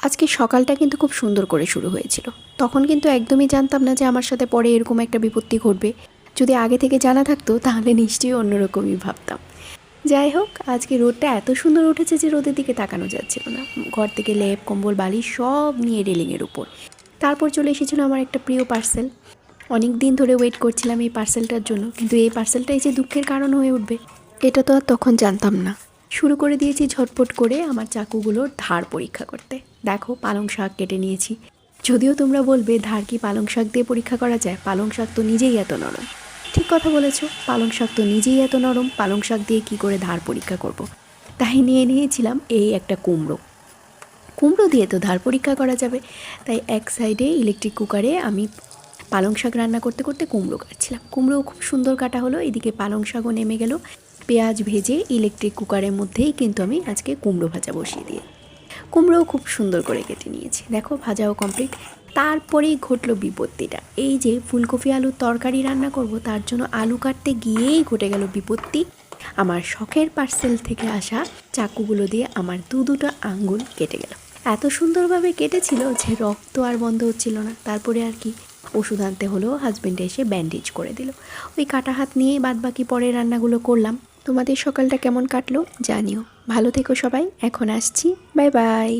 আজকে সকালটা কিন্তু খুব সুন্দর করে শুরু হয়েছিল। তখন কিন্তু একদমই জানতাম না যে আমার সাথে পরে এরকম একটা বিপত্তি ঘটবে। যদি আগে থেকে জানা থাকতো তাহলে নিশ্চয়ই অন্যরকমই ভাবতাম। যাই হোক, আজকে রোদটা এত সুন্দর উঠেছে যে রোদের দিকে তাকানো যাচ্ছিল না। ঘর থেকে লেপ কম্বল বালিশ সব নিয়ে রেলিংয়ের উপর। তারপর চলে এসেছিল আমার একটা প্রিয় পার্সেল। অনেক দিন ধরে ওয়েট করছিলাম এই পার্সেলটার জন্য, কিন্তু এই পার্সেলটাই যে দুঃখের কারণ হয়ে উঠবে এটা তো আর তখন জানতাম না। শুরু করে দিয়েছি ঝটপট করে আমার চাকুগুলোর ধার পরীক্ষা করতে। দেখো, পালং শাক কেটে নিয়েছি। যদিও তোমরা বলবে ধার কি পালং শাক দিয়ে পরীক্ষা করা যায়? পালং শাক তো নিজেই এত নরম। ঠিক কথা বলেছ, পালং শাক তো নিজেই এত নরম, পালং শাক দিয়ে কী করে ধার পরীক্ষা করব। তাই নিয়ে নিয়েছিলাম এই একটা কুমড়ো। কুমড়ো দিয়ে তো ধার পরীক্ষা করা যাবে। তাই এক সাইডে ইলেকট্রিক কুকারে আমি পালং শাক রান্না করতে করতে কুমড়ো কাটছিলাম। কুমড়োও খুব সুন্দর কাটা হলো, এদিকে পালং শাকও নেমে গেল। পেঁয়াজ ভেজে ইলেকট্রিক কুকারের মধ্যেই কিন্তু আমি আজকে কুমড়ো ভাজা বসিয়ে দিয়ে কুমড়োও খুব সুন্দর করে কেটে নিয়েছি। দেখো, ভাজাও কমপ্লিট। তারপরেই ঘটলো বিপত্তিটা। এই যে ফুলকপি আলুর তরকারি রান্না করব, তার জন্য আলু কাটতে গিয়েই ঘটে গেল বিপত্তি। আমার শখের পার্সেল থেকে আসা চাকুগুলো দিয়ে আমার দুটো আঙ্গুল কেটে গেল। এত সুন্দরভাবে কেটেছিল যে রক্ত আর বন্ধ হচ্ছিল না। তারপরে আর কি, ওষুধ আনতে হলো, হাজব্যান্ড এসে ব্যান্ডেজ করে দিল। ওই কাটা হাত নিয়ে বাদবাকি পরে রান্নাগুলো করলাম। তোমাদের সকালটা কেমন কাটলো জানিও। ভালো থেকো সবাই। এখন আসছি, বাই বাই।